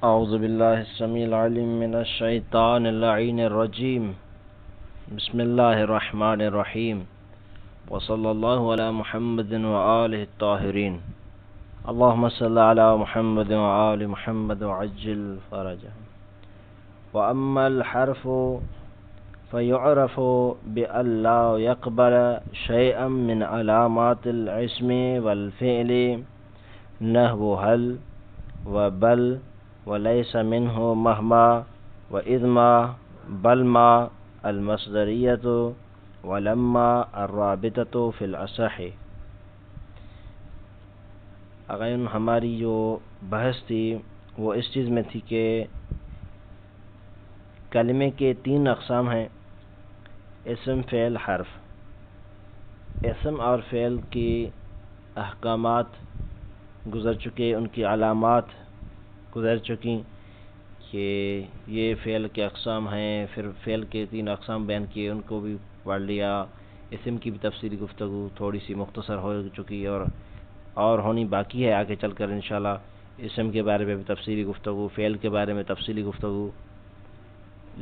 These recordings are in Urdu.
اعوذ باللہ السمیع العلیم من الشیطان اللعین الرجیم بسم اللہ الرحمن الرحیم وصلی اللہ علی محمد وآلہ الطاہرین اللہم صلی علی محمد وآل محمد وعجل فرجهم واما الحرف فيعرف بأن لا يقبل شيئا من علامات الاسم والفعل نحو هل وبل وليس منه مهما وإذما بلما المصدرية ولما الرابطة في الأصح۔ اگر ہماری جو بحث تھی وہ اس چیز میں تھی کہ کلمے کے تین اقسام ہیں: اسم، فعل، حرف۔ اسم اور فعل کی احکامات گزر چکے، ان کی علامات گزر چکی کہ یہ فعل کے اقسام ہیں، پھر فعل کے تین اقسام بیان کیے، ان کو بھی پڑھ لیا۔ اسم کی بھی تفصیلی گفتگو تھوڑی سی مختصر ہو چکی اور ہونی باقی ہے آگے چل کر انشاءاللہ۔ اسم کے بارے میں بھی تفصیلی گفتگو، فعل کے بارے میں تفصیلی گفتگو،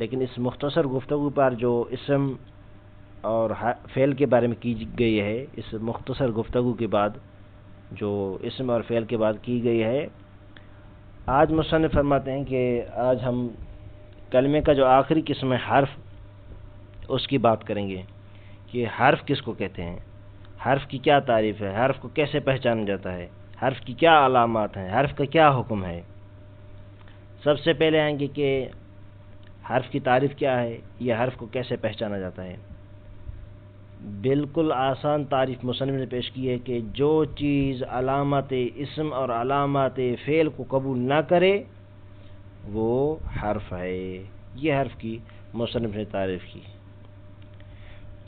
لیکن اس مختصر گفتگو پر جو اسم اور فعل کے بارے میں کی گئی ہے، اس مختصر گفتگو کے بعد جو اسم اور فعل کے بعد کی گئی ہے، آج مصنف فرماتے ہیں کہ آج ہم کلمے کا جو آخری قسم ہے حرف، اس کی بات کریں گے کہ حرف کس کو کہتے ہیں، حرف کی کیا تعریف ہے، حرف کو کیسے پہچانا جاتا ہے، حرف کی کیا علامات ہیں، حرف کا کیا حکم ہے۔ سب سے پہلے آئیں گے کہ حرف کی تعریف کیا ہے، یہ حرف کو کیسے پہچانا جاتا ہے۔ بالکل آسان تعریف مصنف نے پیش کی ہے کہ جو چیز علامات اسم اور علامات فعل کو قبول نہ کرے وہ حرف ہے۔ یہ حرف کی مصنف نے تعریف کی۔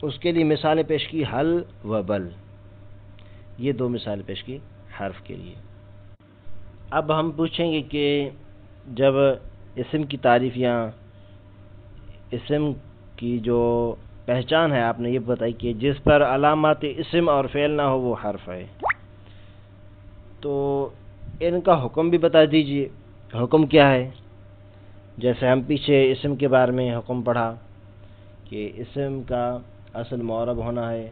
اس کے لیے مثالیں پیش کی حل و بل، یہ دو مثالیں پیش کی حرف کے لیے۔ اب ہم پوچھیں گے کہ جب اسم کی تعریف یا اسم کی جو پہچان ہے آپ نے یہ بتائی کہ جس پر علامات اسم اور فعل نہ ہو وہ حرف ہے، تو ان کا حکم بھی بتا دیجئے، حکم کیا ہے۔ جیسے ہم پیچھے اسم کے بارے میں حکم پڑھا کہ اسم کا اصل معرب ہونا ہے،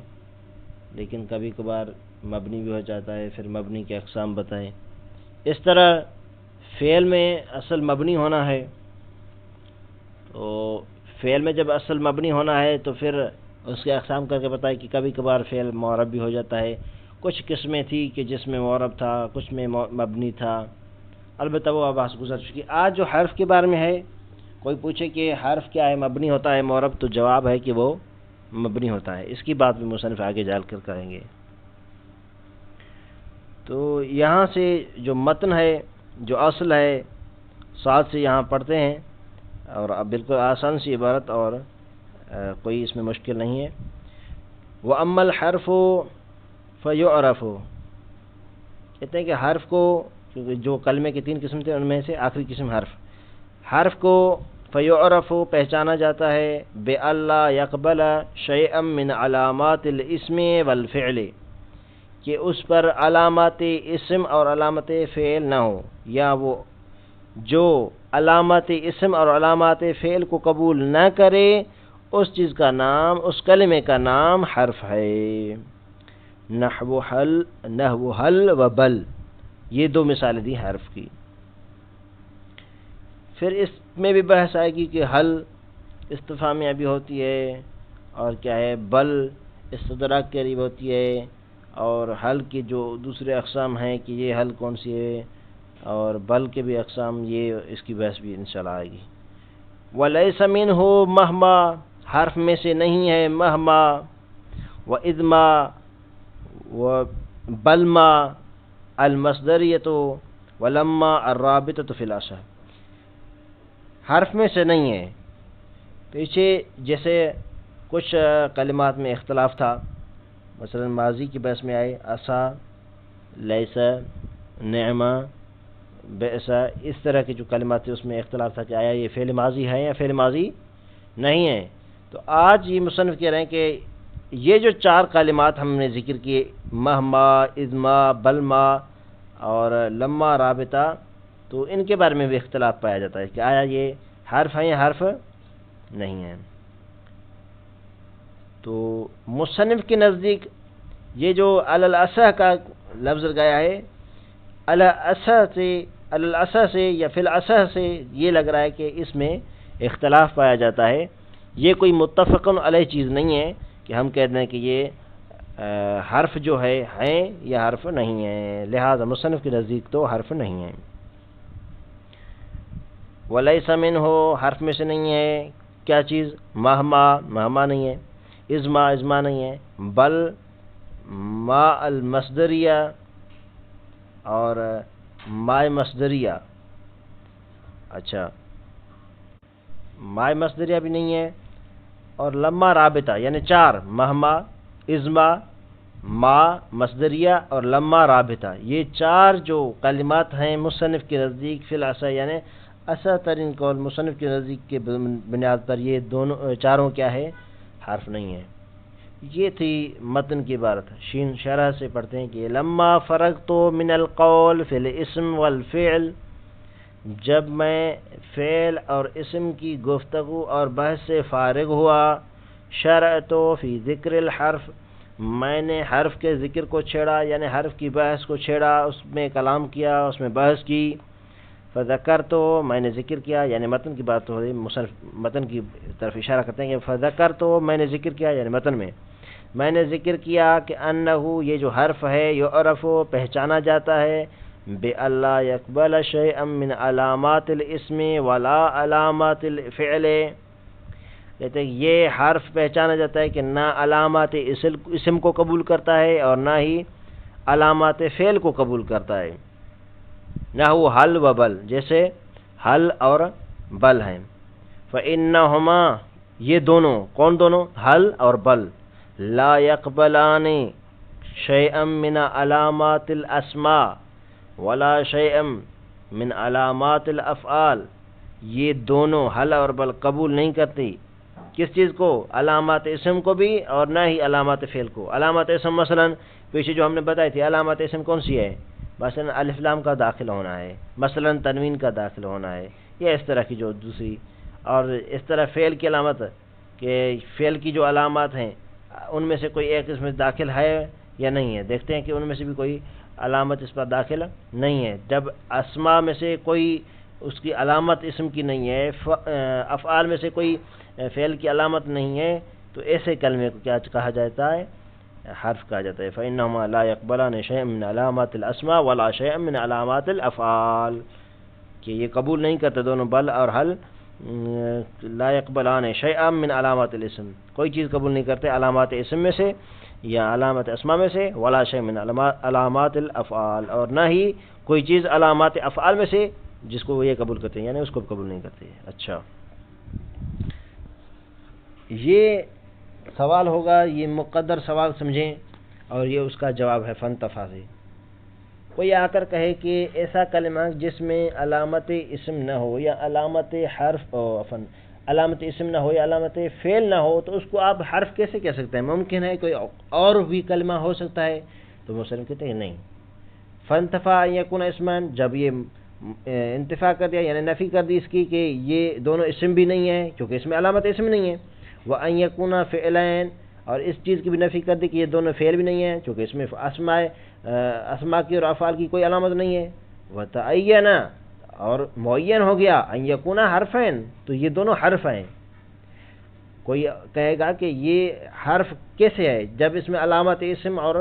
لیکن کبھی کبھار مبنی بھی ہو جاتا ہے، پھر مبنی کے اقسام بتائیں۔ اس طرح فعل میں اصل مبنی ہونا ہے، تو فعل میں جب اصل مبنی ہونا ہے تو پھر اس کے اقسام کر کے بتائے کہ کبھی کبھار فعل معرب بھی ہو جاتا ہے۔ کچھ قسمیں تھی کہ جس میں معرب تھا، کچھ میں مبنی تھا، البتہ وہ آواز گزر چکی۔ آج جو حرف کے بارے میں ہے، کوئی پوچھے کہ حرف کیا ہے، مبنی ہوتا ہے معرب، تو جواب ہے کہ وہ مبنی ہوتا ہے۔ اس کی بات بھی مصنف آگے جال کر کریں گے۔ تو یہاں سے جو متن ہے، جو اصل ہے، ساتھ سے یہاں پڑھتے ہیں، اور اب بالکل آسان سی عبارت اور کوئی اس میں مشکل نہیں ہے۔ وَأَمَّا الْحَرْفُ فَيُعْرَفُ، کہتے ہیں کہ حرف کو، کیونکہ جو کلمے کے تین قسم تھے ان میں سے آخری قسم حرف کو فَيُعْرَفُ پہچانا جاتا ہے بِأَلَّا يَقْبَلَ شَيْئًا مِّنْ عَلَامَاتِ الْإِسْمِ وَالْفِعْلِ، کہ اس پر علامات اسم اور علامات فعل نہ ہو، یا وہ جو علامات اسم اور علامات فعل کو قبول نہ کرے اس چیز کا نام، اس کلمے کا نام حرف ہے۔ نحو حل و بل، یہ دو مثالیں دی حرف کی۔ پھر اس میں بھی بحث آئے گی کہ حل استفہامیہ بھی ہوتی ہے، اور کیا ہے بل استدراک کے قریب ہوتی ہے، اور حل کی جو دوسرے اقسام ہیں کہ یہ حل کون سی ہے، اور بل کے بھی اقسام، یہ اس کی بحث بھی انشاءاللہ آئے گی۔ وَلَيْسَ مِنْهُ مَهْمَا، حرف میں سے نہیں ہے مہما، وَإِذْمَا وَبَلْمَا الْمَصْدَرِيَّةُ وَلَمَّا الرَّابِطَةُ فِي الْأَصْحِ، حرف میں سے نہیں ہے۔ پیچھے جیسے کچھ کلمات میں اختلاف تھا، مثلا ماضی کی بحث میں آئے عسا، لیسا، نعمہ، بیسا، اس طرح کے جو کلمات تھے اس میں اختلاف تھا کہ آیا یہ فعل ماضی ہے یا فعل ماضی نہیں ہے۔ تو آج یہ مصنف کہہ رہے ہیں کہ یہ جو چار کلمات ہم نے ذکر کیے، مہما، اذما، بلما اور لما رابطہ، تو ان کے بارے میں بھی اختلاف پایا جاتا ہے کہ آیا یہ حرف ہیں یا حرف نہیں ہیں۔ تو مصنف کے نزدیک یہ جو علی الاصح کا لفظ لگایا ہے، علی الاصح سے یا فی الاصح سے یہ لگ رہا ہے کہ اس میں اختلاف پایا جاتا ہے، یہ کوئی متفق علیہ چیز نہیں ہے کہ ہم کہہ دیں کہ یہ حرف جو ہے ہیں یا حرف نہیں ہیں، لہذا مصنف کے نزدیک تو حرف نہیں ہیں۔ ولیس منہ، حرف میں سے نہیں ہے کیا چیز؟ مہما نہیں ہے، ازما نہیں ہے، بل ما المصدریہ اور مائے مصدریہ، اچھا مائے مصدریہ بھی نہیں ہے، اور لما رابطہ یعنی چار، مہما، ازما، ما مصدریہ اور لما رابطہ، یہ چار جو کلمات ہیں مصنف کے نزدیک فی الاصح یعنی اصح ترین قول مصنف کے نزدیک کے بنیاد پر یہ دونوں چاروں کیا ہے؟ حرف نہیں ہے۔ یہ تھی متن کی عبارت۔ شین شرح سے پڑھتے ہیں کہ لما فرغت من القول فی الاسم والفعل، جب میں فعل اور اسم کی گفتگو اور بحث سے فارغ ہوا، شرعت فی ذکر الحرف، میں نے حرف کے ذکر کو چھیڑا یعنی حرف کی بحث کو چھیڑا، اس میں کلام کیا، اس میں بحث کی۔ فذکرت، میں نے ذکر کیا، یعنی متن کی بات ہو رہی، مصنف متن کی طرف اشارہ کرتے ہیں کہ فذکرت، میں نے ذکر کیا یعنی متن میں نے ذکر کیا کہ انہو، یہ جو حرف ہے، یعرف، پہچانا جاتا ہے، بِأَلَّا يَقْبَلَ شَيْئًا مِّنْ عَلَامَاتِ الْإِسْمِ وَلَا عَلَامَاتِ الْفِعْلِ، کہتے ہیں یہ حرف پہچانا جاتا ہے کہ نہ علامات اسم کو قبول کرتا ہے اور نہ ہی علامات فعل کو قبول کرتا ہے، نہ وہ حل و بل، جیسے حل اور بل ہیں۔ فَإِنَّهُمَا، یہ دونوں، کون دونوں؟ حل اور بل، لا يقبلان شيئا من علامات الاسماء ولا شيئا من علامات الافعال، یہ دونوں حل اور بل قبول نہیں کرتی، کس چیز کو؟ علامات اسم کو بھی اور نہ ہی علامات فعل کو۔ علامات اسم مثلا پیچھے جو ہم نے بتائی تھی، علامات اسم کون سی ہے؟ مثلا الف لام کا داخل ہونا ہے، مثلا تنوین کا داخل ہونا ہے، یا اس طرح کی جو دوسری، اور اس طرح فعل کی علامت، کہ فعل کی جو علامات ہیں ان میں سے کوئی ایک اس میں داخل ہے یا نہیں ہے، دیکھتے ہیں کہ ان میں سے بھی کوئی علامت اس پر داخل نہیں ہے۔ جب اسماء میں سے کوئی اس کی علامت اسم کی نہیں ہے، افعال میں سے کوئی فعل کی علامت نہیں ہے، تو ایسے کلمے کو کیا کہا جاتا ہے؟ حرف کہا جاتا ہے۔ فَإِنَّهُمَا لَا يَقْبَلَانِ شَيْئًا مِّنْ عَلَامَاتِ الْأَسْمَاءِ وَلَا شَيْئًا مِّنْ عَلَامَاتِ الْأَفْعَالِ، کہ یہ قبول نہیں کرتے دونوں بل اور حل، لا يقبلان شیئا من علامات الاسم، کوئی چیز قبول نہیں کرتے علامات اسم میں سے یا علامات اسماء میں سے، ولا شیء من علامات الافعال، اور نہ ہی کوئی چیز علامات افعال میں سے جس کو وہ یہ قبول کرتے ہیں، یعنی اس کو قبول نہیں کرتے۔ اچھا، یہ سوال ہوگا، یہ مقدر سوال سمجھیں، اور یہ اس کا جواب ہے فانتفع سے۔ کوئی آ کر کہے کہ ایسا کلمہ جس میں علامت اسم نہ ہو یا علامت حرف علامت اسم نہ ہو یا علامت فعل نہ ہو، تو اس کو آپ حرف کیسے کہہ سکتے ہیں؟ ممکن ہے کوئی اور بھی کلمہ ہو سکتا ہے؟ تو مصنف کہتے ہیں نہیں، فانتفع ان یکون اسمان، جب یہ انتفاع کر دیا یعنی نفی کر دی اس کی کہ یہ دونوں اسم بھی نہیں ہے کیونکہ اس میں علامت اسم نہیں ہے، وان یکون فعلین، اور اس چیز کی بھی نفی کر دی کہ یہ دونوں فعل بھی نہیں ہیں کیونکہ اس میں اسماء کی اور افعال کی کوئی علامت نہیں ہے، وتعین، اور معین ہو گیا ان یکون حرفین، تو یہ دونوں حرف ہیں۔ کوئی کہے گا کہ یہ حرف کیسے ہے جب اس میں علامت اسم اور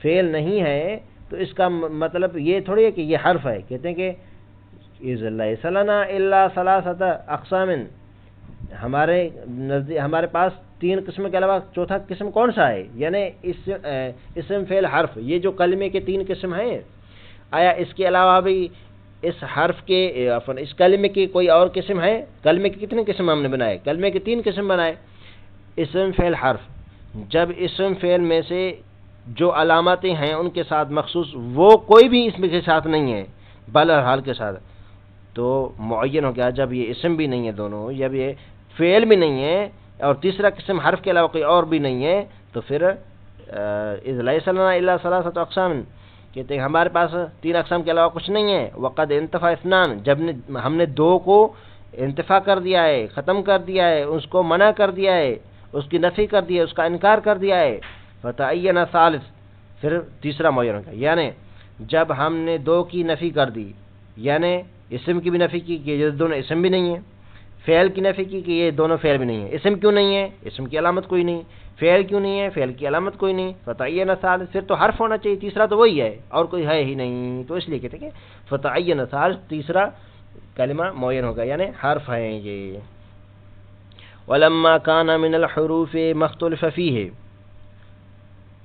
فعل نہیں ہے، تو اس کا مطلب یہ تھوڑی ہے کہ یہ حرف ہے۔ کہتے ہیں کہ اذ لیس لنا الا ثلاثۃ اقسام، ہمارے پاس تین قسم کے علاوہ چوتھا قسم کون سا ہے؟ یعنی اسم فعل حرف، یہ جو کلمے کے تین قسم ہیں، آیا اس کے علاوہ بھی اس حرف کے اس کلمے کی کوئی اور قسم ہے؟ کلمے کے کتنے قسم ہم نے بنائے؟ کلمے کے تین قسم بنائے، اسم فعل حرف۔ جب اسم فعل میں سے جو علامتیں ہیں ان کے ساتھ مخصوص وہ کوئی بھی اسم کے ساتھ نہیں ہے، بل اور حال کے ساتھ، تو معین ہو گیا۔ جب یہ اسم بھی نہیں ہے دونوں، جب یہ فعل بھی نہیں ہے اور تیسرا قسم حرف کے علاوہ کوئی اور بھی نہیں ہے، تو پھر اذ لیس لنا الا ثلاثۃ اقسام، کہتے ہیں ہمارے پاس 3 اقسام کے علاوہ کچھ نہیں ہے. وقد انتفع اثنان، جب ہم نے 2 کو انتفاع کر دیا ہے، ختم کر دیا ہے، اس کو منع کر دیا ہے، اس کی نفی کر دی ہے، اس کا انکار کر دیا ہے. فتعین ثالث، پھر تیسرا معین ہوگا. یعنی جب ہم نے 2 کی نفی کر دی، یعنی اسم کی بھی نفی کی کہ یہ دونوں اسم بھی نہیں ہیں، فعل کی نفی کی کہ یہ دونوں فعل بھی نہیں ہیں. اسم کیوں نہیں ہے؟ اسم کی علامت کوئی نہیں. فعل کیوں نہیں ہے؟ فعل کی علامت کوئی نہیں. فتعین ثالث، پھر تو حرف ہونا چاہیے، تیسرا تو وہی ہے اور کوئی ہے ہی نہیں، تو اس لیے کہتے ہیں کہ فتعین ثالث، تیسرا کلمہ معین ہوگا، یعنی حرف ہے یہ. ولما کان من الحروف مختلف فیہ،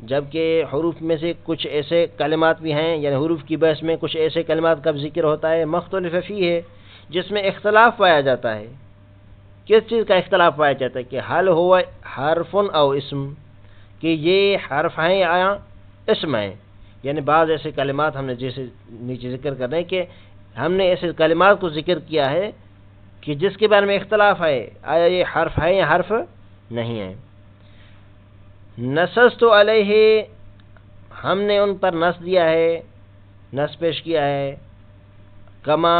جبکہ حروف میں سے کچھ ایسے کلمات بھی ہیں، یعنی حروف کی بحث میں کچھ ایسے کلمات کا ذکر ہوتا ہے مختلف فیہ، جس میں اختلاف پایا جاتا ہے. کس چیز کا اختلاف پایا جاتا ہے؟ کہ حل ہوا حرف او اسم، کہ یہ حرف ہیں یا اسم ہیں. یعنی بعض ایسے کلمات ہم نے جیسے نیچے ذکر کر رہے ہیں کہ ہم نے ایسے کلمات کو ذکر کیا ہے کہ جس کے بارے میں اختلاف ہے، آیا یہ حرف ہے یا حرف نہیں ہے. نصصت علیہ، ہم نے ان پر نص دیا ہے، نص پیش کیا ہے. کما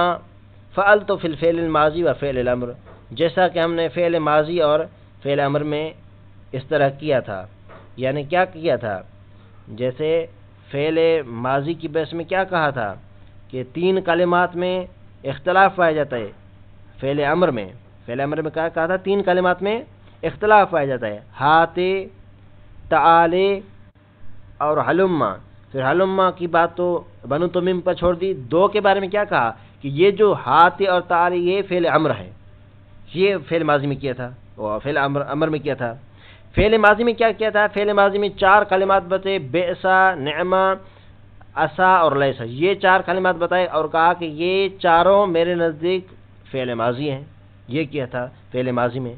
فعلت فی الفعل الماضی و فعل الامر، جیسا کہ ہم نے فعل ماضی اور فعل امر میں اس طرح کیا تھا. یعنی کیا کیا تھا؟ جیسے فعل ماضی کی بحث میں کیا کہا تھا کہ 3 کلمات میں اختلاف پایا جاتا ہے. فعل امر میں کیا کہا تھا؟ 3 کلمات میں اختلاف پایا جاتا ہے، ہاتے، تعالے اور حلما. پھر حلما کی بات تو بنو تمیم پر چھوڑ دی. 2 کے بارے میں کیا کہا کہ یہ جو ہاتے اور تعالے یہ فعل امر ہے، یہ فعل ماضی میں کیا تھا اور فعل امر میں کیا تھا. فعل ماضی میں کیا کیا تھا؟ فعل ماضی میں 4 کلمات بتائے، بئسا، نعمہ، عسا اور لیسا. یہ 4 کلمات بتائے اور کہا کہ یہ چاروں میرے نزدیک فعل ماضی ہیں. یہ کیا تھا فعل ماضی میں.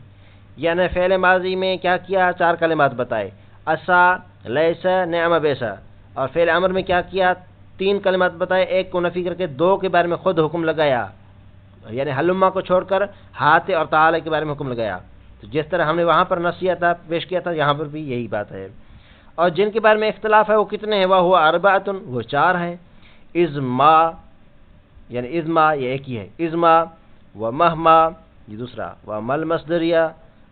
یعنی فعل ماضی میں کیا کیا؟ 4 کلمات بتائے، عسا، لیسا، نعمہ، بئسا. اور فعل امر میں کیا کیا؟ 3 کلمات بتائے، ایک کو نفی کر کے 2 کے بارے میں خود حکم لگایا، یعنی حلما کو چھوڑ کر ہاتھ اور تعالی کے بارے میں حکم لگایا. تو جس طرح ہم نے وہاں پر نصیحہ تھا پیش کیا تھا، یہاں پر بھی یہی بات ہے. اور جن کے بارے میں اختلاف ہے وہ کتنے ہیں؟ وہ اربعۃ، وہ 4 ہیں. ازما، یعنی ازما یہ ایک ہی ہے، ازما و مہما یہ دوسرا، و مل مصدریہ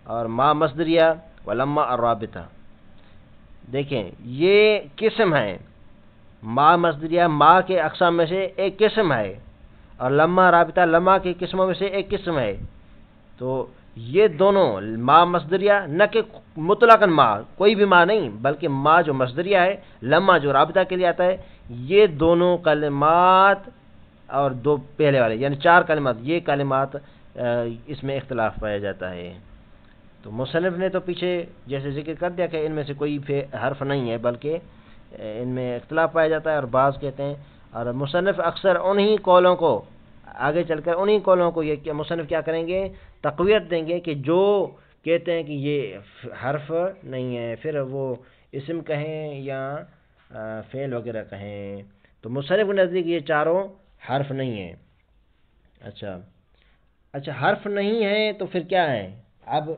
اور ما مصدریہ، و لما الرابطہ. دیکھیں یہ قسم ہے، ما مصدریہ ما کے اقسام میں سے ایک قسم ہے، اور لما رابطہ لما کی قسموں میں سے ایک قسم ہے. تو یہ دونوں ما مصدریہ، نہ کہ مطلقاً ما، کوئی بھی ما نہیں، بلکہ ما جو مصدریہ ہے، لما جو رابطہ کے لیے آتا ہے، یہ دونوں کلمات اور 2 پہلے والے یعنی 4 کلمات، یہ کلمات اس میں اختلاف پایا جاتا ہے. تو مصنف نے تو پیچھے جیسے ذکر کر دیا کہ ان میں سے کوئی حرف نہیں ہے بلکہ ان میں اختلاف پایا جاتا ہے، اور بعض کہتے ہیں. اور مصنف اکثر انہی قولوں کو آگے چل کر انہی قولوں کو یہ مصنف کیا کریں گے؟ تقویت دیں گے کہ جو کہتے ہیں کہ یہ حرف نہیں ہے، پھر وہ اسم کہیں یا فعل وغیرہ کہیں. تو مصنف کے نزدیک یہ چاروں حرف نہیں ہیں. اچھا حرف نہیں ہے تو پھر کیا ہے؟ اب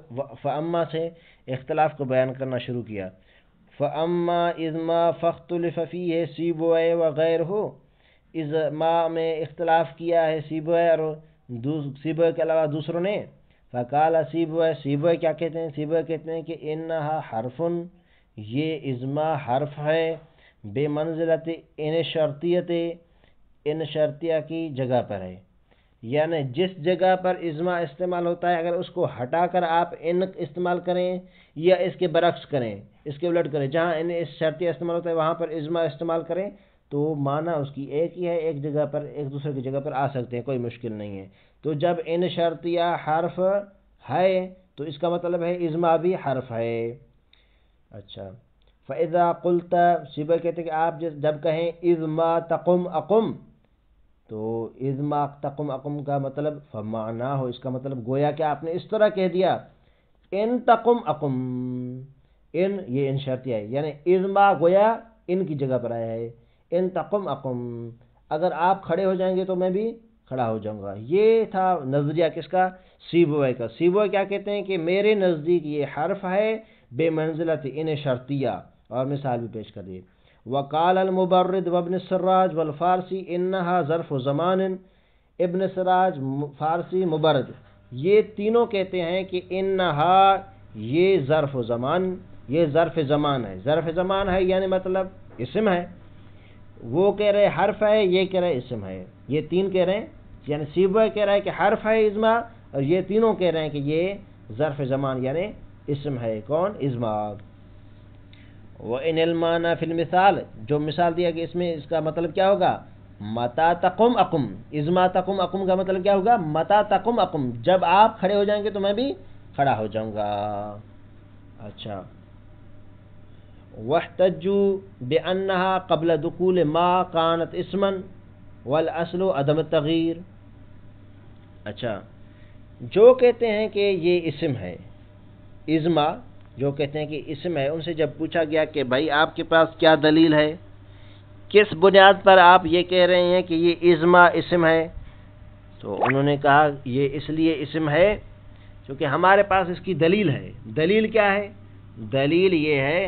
فاما سے اختلاف کو بیان کرنا شروع کیا. فاما اذما فاختلف فیہ سیبوئے وغیرہ، اذما میں اختلاف کیا ہے سیبوئے اور سیبوئے کے علاوہ دوسروں نے. فقال سیبوئے کیا کہتے ہیں؟ سیبوئے کہتے ہیں کہ انہا حرفن، یہ اذما حرف ہے، بے منزلت ان شرطیت، ان شرطیہ کی جگہ پر ہے. یعنی جس جگہ پر اذما استعمال ہوتا ہے اگر اس کو ہٹا کر آپ ان استعمال کریں یا اس کے برعکس کریں، اس کے الٹ کریں، جہاں ان اس شرطیہ استعمال ہوتا ہے وہاں پر اذما استعمال کریں تو معنی اس کی ایک ہی ہے، ایک جگہ پر ایک دوسرے کی جگہ پر آ سکتے ہیں، کوئی مشکل نہیں ہے. تو جب ان شرطیہ حرف ہے تو اس کا مطلب ہے اذما بھی حرف ہے. اچھا فَإِذَا قُلْتَ، سیبہ کہتے ہیں کہ آپ جب کہیں اذما تقم اقم، تو اذما تقم اقم کا مطلب فمعنہ ہو، اس کا مطلب گویا کہ آپ نے اس طرح کہہ دیا ان تقم اقم، ان یہ ان شرطیہ ہے، یعنی اذما گویا ان کی جگہ پر آیا ہے. ان تقم اقم، اگر آپ کھڑے ہو جائیں گے تو میں بھی کھڑا ہو جاؤں گا. یہ تھا نظریہ کس کا؟ سیبوئے کا. سیبوئے کیا کہتے ہیں کہ میرے نزدیک یہ حرف ہے بے منزلت ان شرطیہ، اور مثال بھی پیش کر دی. وقال المبرد وابن السراج والفارسی انہا ظرف زمان، ابن سراج فارسی مبرد یہ تینوں کہتے ہیں کہ انہا یہ ظرف زمان، یہ ظرف زمان ہے، ظرف زمان ہے یعنی مطلب اسم ہے، وہ کہہ رہے حرف ہے، یہ کہہ رہے اسم ہے، یہ تین کہہ رہے ہیں، یعنی سیبویہ کہہ رہا ہے کہ حرف ہے ازما، اور یہ تینوں کہہ رہے ہیں کہ یہ ظرف زمان یعنی اسم ہے، کون؟ ازما۔ وَإِنِ الْمَانَى فِي الْمِثَالِ، جو مثال دیا کہ اس میں اس کا مطلب کیا ہوگا؟ مَتَى تَقُمْ أَقُمْ، ازما تقم اقم کا مطلب کیا ہوگا؟ مَتَى تَقُمْ أَقُمْ، جب آپ کھڑے ہو جائیں گے تو میں بھی کھڑا ہو جاؤں گا۔ اچھا، وَاحْتَجُّوا بِأَنَّهَا قَبْلَ دُخُولِ مَا كَانَتْ اسْمًا وَالْأَصْلُ عَدَمُ التَّغْيِيرِ۔ اچھا، جو کہتے ہیں کہ یہ اسم ہے، ازما جو کہتے ہیں کہ اسم ہے، ان سے جب پوچھا گیا کہ بھائی آپ کے پاس کیا دلیل ہے، کس بنیاد پر آپ یہ کہہ رہے ہیں کہ یہ ازما اسم ہے، تو انہوں نے کہا یہ اس لیے اسم ہے کیونکہ ہمارے پاس اس کی دلیل ہے۔ دلیل کیا ہے؟ دلیل یہ ہے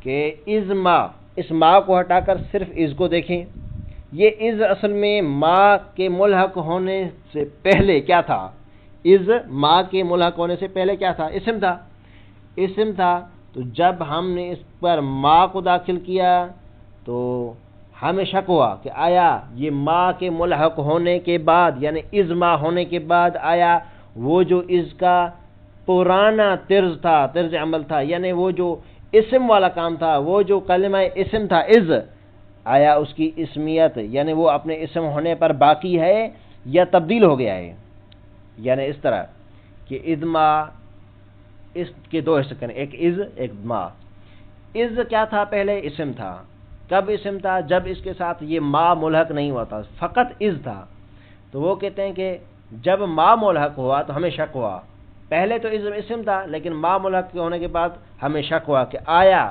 کہ ازما، اس ما کو ہٹا کر صرف از کو دیکھیں، یہ از اصل میں ما کے ملحق ہونے سے پہلے کیا تھا؟ از ما کے ملحق ہونے سے پہلے کیا تھا؟ اسم تھا، اسم تھا۔ تو جب ہم نے اس پر ما کو داخل کیا تو ہمیں شک ہوا کہ آیا یہ ما کے ملحق ہونے کے بعد یعنی از ما ہونے کے بعد آیا وہ جو اس کا پرانا طرز تھا، طرز عمل تھا، یعنی وہ جو اسم والا کام تھا، وہ جو کلمہ اسم تھا از، آیا اس کی اسمیت یعنی وہ اپنے اسم ہونے پر باقی ہے یا تبدیل ہو گیا ہے؟ یعنی اس طرح کہ ازما اس کے دو حصے کریں، ایک از ایک ما۔ از کیا تھا؟ پہلے اسم تھا۔ کب اسم تھا؟ جب اس کے ساتھ یہ ما ملحق نہیں ہوا تھا، فقط از تھا۔ تو وہ کہتے ہیں کہ جب ما ملحق ہوا تو ہمیں شک ہوا، پہلے تو اسم تھا لیکن ما ملحق ہونے کے بعد ہمیں شک ہوا کہ آیا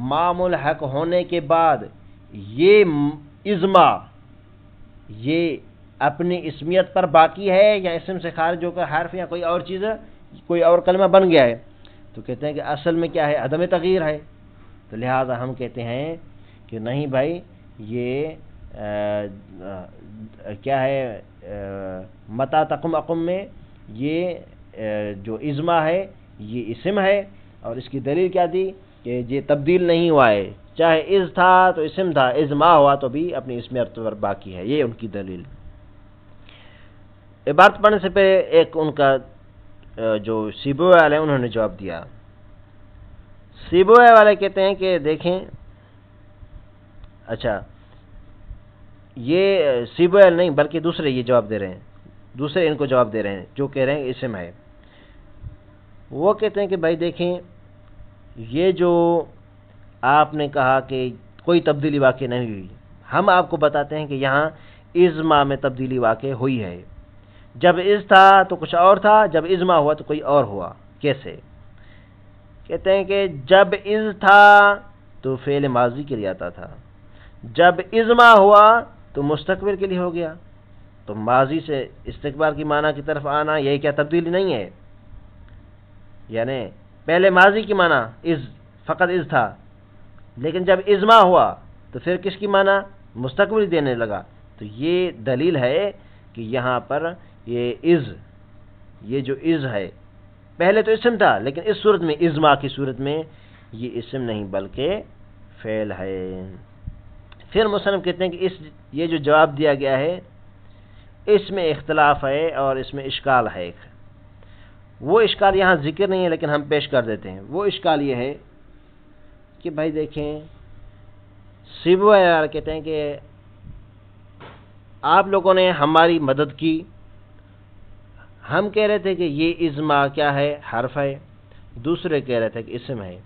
ما ملحق ہونے کے بعد یہ ازما یہ اپنی اسمیت پر باقی ہے یا اسم سے خارج ہو کر حرف یا کوئی اور چیز، کوئی اور کلمہ بن گیا ہے؟ تو کہتے ہیں کہ اصل میں کیا ہے؟ عدم تغییر ہے۔ تو لہذا ہم کہتے ہیں کہ نہیں بھائی، یہ کیا ہے؟ متا تقم اقم میں یہ جو ازما ہے یہ اسم ہے، اور اس کی دلیل کیا دی کہ یہ تبدیل نہیں ہوا ہے، چاہے از تھا تو اسم تھا، ازما ہوا تو بھی اپنی اسمیت پر باقی ہے، یہ ان کی دلیل۔ عبارت پڑھنے سے پہلے ایک ان کا جو سیبویہ والے انہوں نے جواب دیا۔ سیبویہ والے کہتے ہیں کہ دیکھیں، اچھا یہ سیبویہ نہیں بلکہ دوسرے یہ جواب دے رہے ہیں، دوسرے ان کو جواب دے رہے ہیں جو کہہ رہے ہیں اسم ہے۔ وہ کہتے ہیں کہ بھائی دیکھیں، یہ جو آپ نے کہا کہ کوئی تبدیلی واقع نہیں ہوئی، ہم آپ کو بتاتے ہیں کہ یہاں ازما میں تبدیلی واقع ہوئی ہے۔ جب از تھا تو کچھ اور تھا، جب ازما ہوا تو کوئی اور ہوا۔ کیسے؟ کہتے ہیں کہ جب از تھا تو فعل ماضی کے لیے آتا تھا، جب ازما ہوا تو مستقبل کے لیے ہو گیا۔ تو ماضی سے استقبال کی معنی کی طرف آنا، یہ کیا تبدیلی نہیں ہے؟ یعنی پہلے ماضی کی معنی از، فقط از تھا، لیکن جب ازما ہوا تو پھر کس کی معنی؟ مستقبل دینے لگا۔ تو یہ دلیل ہے کہ یہاں پر یہ از، یہ جو از ہے پہلے تو اسم تھا لیکن اس صورت میں ازما کی صورت میں یہ اسم نہیں بلکہ فعل ہے۔ پھر مصنف کہتے ہیں کہ یہ جو جواب دیا گیا ہے اس میں اختلاف ہے اور اس میں اشکال ہے۔ وہ اشکال یہاں ذکر نہیں ہے لیکن ہم پیش کر دیتے ہیں۔ وہ اشکال یہ ہے کہ بھائی دیکھیں، سیبویہ کہتے ہیں کہ آپ لوگوں نے ہماری مدد کی، ہم کہہ رہے تھے کہ یہ ازما کیا ہے؟ حرف ہے، دوسرے کہہ رہے تھے کہ اسم ہے۔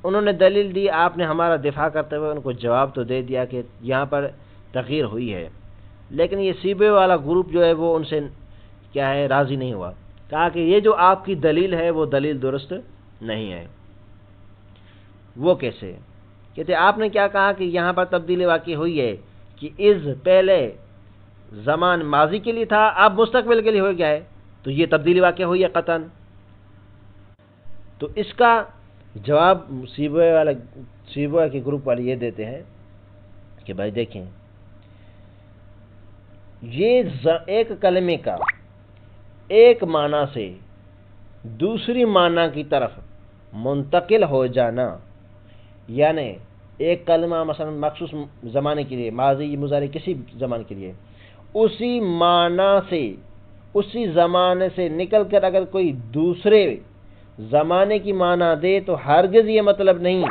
انہوں نے دلیل دی، آپ نے ہمارا دفاع کرتے ہوئے ان کو جواب تو دے دیا کہ یہاں پر تغییر ہوئی ہے، لیکن یہ سیبویہ والا گروپ جو ہے وہ ان سے کیا ہے؟ راضی نہیں ہوا، کہا کہ یہ جو آپ کی دلیل ہے وہ دلیل درست نہیں ہے۔ وہ کیسے؟ کہتے آپ نے کیا کہا کہ یہاں پر تبدیلی واقع ہوئی ہے کہ از پہلے زمان ماضی کے لیے تھا، اب مستقبل کے لیے ہو گیا ہے، تو یہ تبدیلی واقع ہوئی ہے قطعاً۔ تو اس کا جواب سیبوئے کے گروپ والے یہ دیتے ہیں کہ بھائی دیکھیں، یہ ایک کلمے کا ایک معنی سے دوسری معنی کی طرف منتقل ہو جانا، یعنی ایک کلمہ مثلا مخصوص زمانے کے لیے، ماضی مضارع کسی زمانے کے لیے، اسی معنی سے اسی زمانے سے نکل کر اگر کوئی دوسرے زمانے کی معنی دے تو ہرگز یہ مطلب نہیں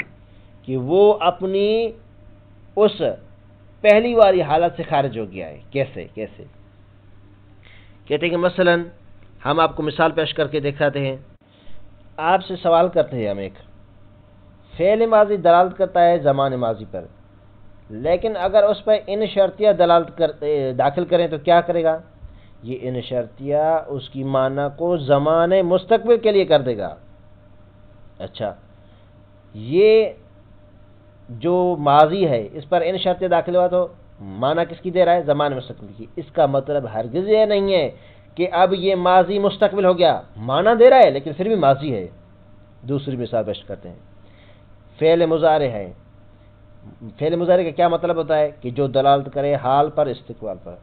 کہ وہ اپنی اس پہلی والی حالت سے خارج ہو گیا ہے۔ کیسے کہتے ہیں کہ مثلا ہم آپ کو مثال پیش کر کے دکھاتے ہیں، آپ سے سوال کرتے ہیں، ہم ایک فعل ماضی دلالت کرتا ہے زمان ماضی پر، لیکن اگر اس پر ان شرطیہ داخل کریں تو کیا کرے گا؟ یہ ان شرطیہ اس کی معنی کو زمان مستقبل کے لیے کر دے گا۔ اچھا، یہ جو ماضی ہے اس پر ان شرطیہ داخل ہوا تو معنی کس کی دے رہا ہے؟ زمان مستقبل کی۔ اس کا مطلب ہرگز یہ نہیں ہے کہ اب یہ ماضی مستقبل ہو گیا، معنی دے رہا ہے لیکن پھر بھی ماضی ہے۔ دوسری مثال پیش کرتے ہیں، فعل مضارع ہے۔ فعل مضارع کا کیا مطلب ہوتا ہے؟ کہ جو دلالت کرے حال پر، استقبال پر،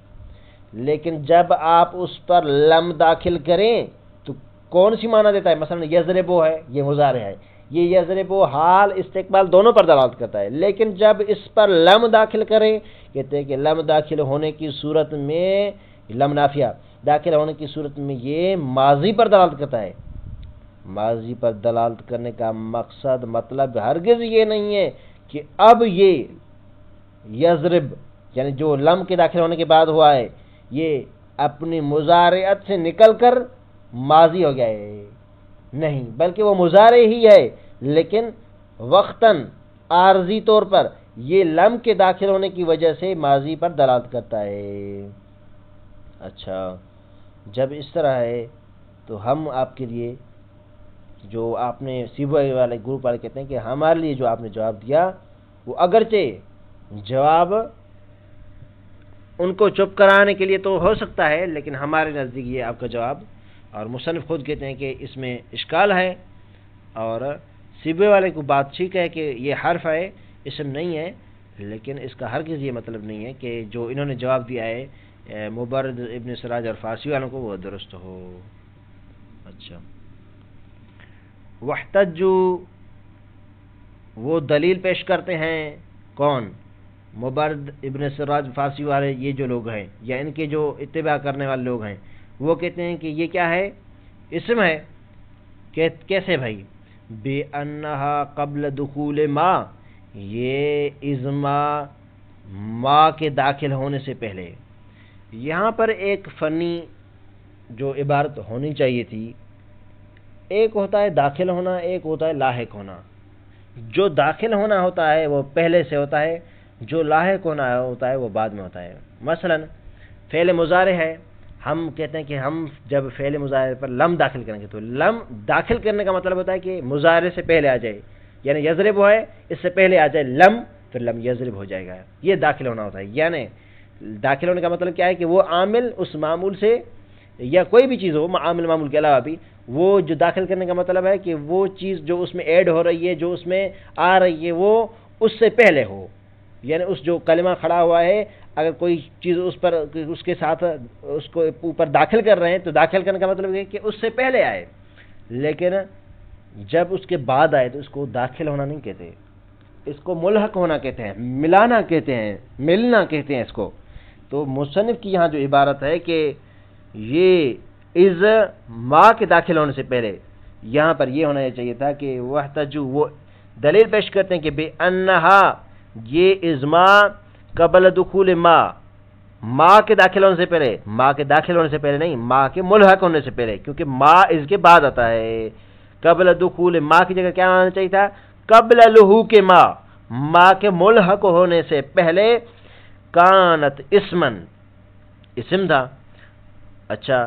لیکن جب آپ اس پر لم داخل کریں تو کون سی معنی دیتا ہے؟ مثلا یضربو ہے، یہ مضارع ہے، یہ یضربو حال استقبال دونوں پر دلالت کرتا ہے، لیکن جب اس پر لم داخل کریں، کہتے ہیں کہ لم داخل ہونے کی صورت میں، لم نافیہ داخل ہونے کی صورت میں یہ ماضی پر دلالت کرتا ہے۔ ماضی پر دلالت کرنے کا مقصد مطلب ہرگز یہ نہیں ہے کہ اب یہ یضرب یعنی جو لم کے داخل ہونے کے بعد ہوا ہے یہ اپنی مضارعت سے نکل کر ماضی ہو گیا ہے، نہیں، بلکہ وہ مضارع ہی ہے لیکن وقتاً عارضی طور پر یہ لم کے داخل ہونے کی وجہ سے ماضی پر دلالت کرتا ہے۔ اچھا، جب اس طرح ہے تو ہم آپ کے لیے جو آپ نے سیبوئے والے گروپ والے کہتے ہیں کہ ہمارے لیے جو آپ نے جواب دیا وہ اگرچہ جواب ان کو چپ کرانے کے لیے تو ہو سکتا ہے، لیکن ہمارے نزدیک یہ آپ کا جواب، اور مصنف خود کہتے ہیں کہ اس میں اشکال ہے، اور سیبوئے والے کو بات ٹھیک ہے کہ یہ حرف ہے، اسم نہیں ہے، لیکن اس کا ہرگز یہ مطلب نہیں ہے کہ جو انہوں نے جواب دیا ہے مبرد ابن سراج اور فارسی والوں کو وہ درست ہو۔ اچھا، وحتجو وہ دلیل پیش کرتے ہیں، کون؟ مبرد ابن سراج فارسی والے، یہ جو لوگ ہیں یا ان کے جو اتباع کرنے والے لوگ ہیں، وہ کہتے ہیں کہ یہ کیا ہے؟ اسم ہے۔ کیسے بھائی؟ بے انہا قبل دخول ما، یہ ازما ما کے داخل ہونے سے پہلے۔ یہاں پر ایک فنی جو عبارت ہونی چاہیے تھی، ایک ہوتا ہے داخل ہونا، ایک ہوتا ہے لاحق ہونا۔ جو داخل ہونا ہوتا ہے وہ پہلے سے ہوتا ہے، جو لاحق ہونا ہوتا ہے وہ بعد میں ہوتا ہے۔ مثلا فعل مضارع ہے، ہم کہتے ہیں کہ ہم جب فعل مضارع پر لم داخل کریں گے تو لم داخل کرنے کا مطلب ہوتا ہے کہ مضارع سے پہلے آ جائے، یعنی یضرب ہے اس سے پہلے آ جائے لم، پھر لم یضرب ہو جائے گا، یہ داخل ہونا ہوتا ہے۔ یعنی داخل ہونے کا مطلب کیا ہے کہ وہ عامل اس معمول سے یا کوئی بھی چیز ہو، عامل معمول کے علاوہ بھی، وہ جو داخل کرنے کا مطلب ہے کہ وہ چیز جو اس میں ایڈ ہو رہی ہے، جو اس میں آ رہی ہے، وہ اس سے پہلے ہو، یعنی اس جو کلمہ کھڑا ہوا ہے اگر کوئی چیز اس پر اس کے ساتھ اس کو اوپر داخل کر رہے ہیں تو داخل کرنے کا مطلب ہے کہ اس سے پہلے آئے، لیکن جب اس کے بعد آئے تو اس کو داخل ہونا نہیں کہتے، اس کو ملحق ہونا کہتے ہیں، ملانا کہتے ہیں، ملنا کہتے ہیں اس کو۔ تو مصنف کی یہاں جو عبارت ہے کہ یہ از ما کے داخل ہونے سے پہلے، یہاں پر یہ ہونا چاہیے تھا کہ وحتجو وہ دلیل پیش کرتے ہیں کہ بے انہا یہ ازما قبل دخول ما کے داخل ہونے سے پہلے، ما کے داخل ہونے سے پہلے نہیں، ما کے ملحق ہونے سے پہلے، کیونکہ ما اس کے بعد آتا ہے۔ قبل دخول ما کی جگہ کیا آنا چاہیے تھا؟ قبل لحوق ما کے ملحق ہونے سے پہلے کانت اسمن، اسم تھا۔ اچھا،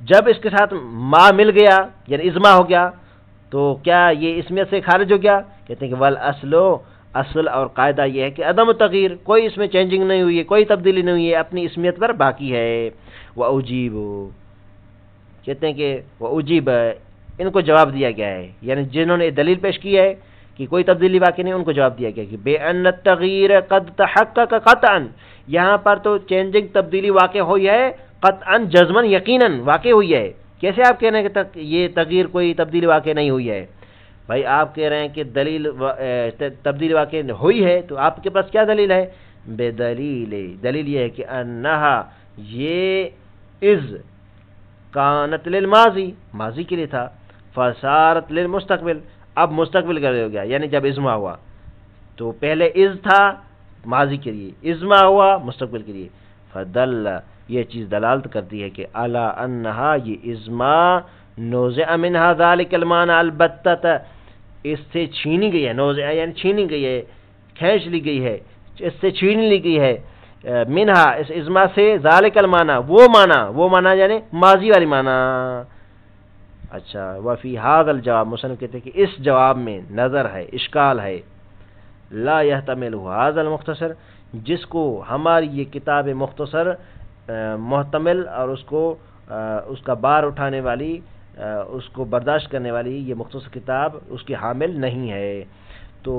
جب اس کے ساتھ ما مل گیا یعنی ازما ہو گیا تو کیا یہ اسمیت سے خارج ہو گیا؟ کہتے ہیں کہ والاصل، اصل اور قاعدہ یہ ہے کہ عدم تغیر، کوئی اس میں چینجنگ نہیں ہوئی ہے، کوئی تبدیلی نہیں ہوئی ہے، اپنی اسمیت پر باقی ہے۔ وَأُجِيبُ کہتے ہیں کہ وَأُجِيبَ ان کو جواب دیا گیا ہے، یعنی جنہوں نے دلیل پیش کی ہے کہ کوئی تبدیلی واقع نہیں، ان کو جواب دیا گیا کہ بے ان التغیر قد تحقق قطعا، یہاں پر تو چینجنگ تبدیلی واقع ہوئی ہے قطعا جزمن یقیناً واقع ہوئی ہے۔ کیسے آپ کہہ رہے ہیں کہ یہ تغیر کوئی تبدیلی واقع نہیں ہوئی ہے؟ بھائی آپ کہہ رہے ہیں کہ تبدیلی واقع ہوئی ہے، تو آپ کے پاس کیا دلیل ہے؟ بے دلیل، دلیل یہ ہے کہ انہا یہ از کانت للماضی، ماضی کے لیے تھا، فصارت للمستقبل، اب مستقبل کا ہو گیا، یعنی جب ازما ہوا تو پہلے از تھا ماضی کے لیے، ازما ہوا مستقبل کے لیے، فدل یہ چیز دلالت کرتی ہے کہ الا انہا یہ ازما نوزع منہا ذالک المعنی البتہ اس سے چھینی گئی ہے، نوزع یعنی چھینی گئی ہے، کھینچ لی گئی ہے، اس سے چھین لی گئی ہے، منہا اس ازما سے ذالک المعنی وہ معنی یعنی ماضی والی معنی۔ اچھا، وفی ھذا الجواب، مصنف کہتے ہیں کہ اس جواب میں نظر ہے، اشکال ہے، لا یحتمل ھذا المختصر، جس کو ہماری یہ کتاب مختصر محتمل اور اس کا بار اٹھانے والی، اس کو برداشت کرنے والی یہ مختصر کتاب اس کی حامل نہیں ہے۔ تو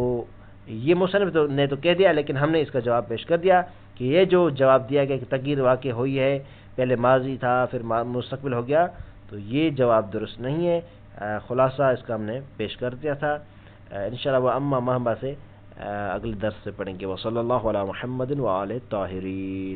یہ مصنف نے تو کہہ دیا، لیکن ہم نے اس کا جواب پیش کر دیا کہ یہ جو جواب دیا گیا کہ تغییر واقع ہوئی ہے، پہلے ماضی تھا پھر مستقبل ہو گیا، تو یہ جواب درست نہیں ہے۔ خلاصہ اس کا ہم نے پیش کر دیا تھا۔ انشاءاللہ وہ اما مہما سے اگلے درس سے پڑھیں گے۔ وصلی اللہ علی محمد وآلہ الطاہرین۔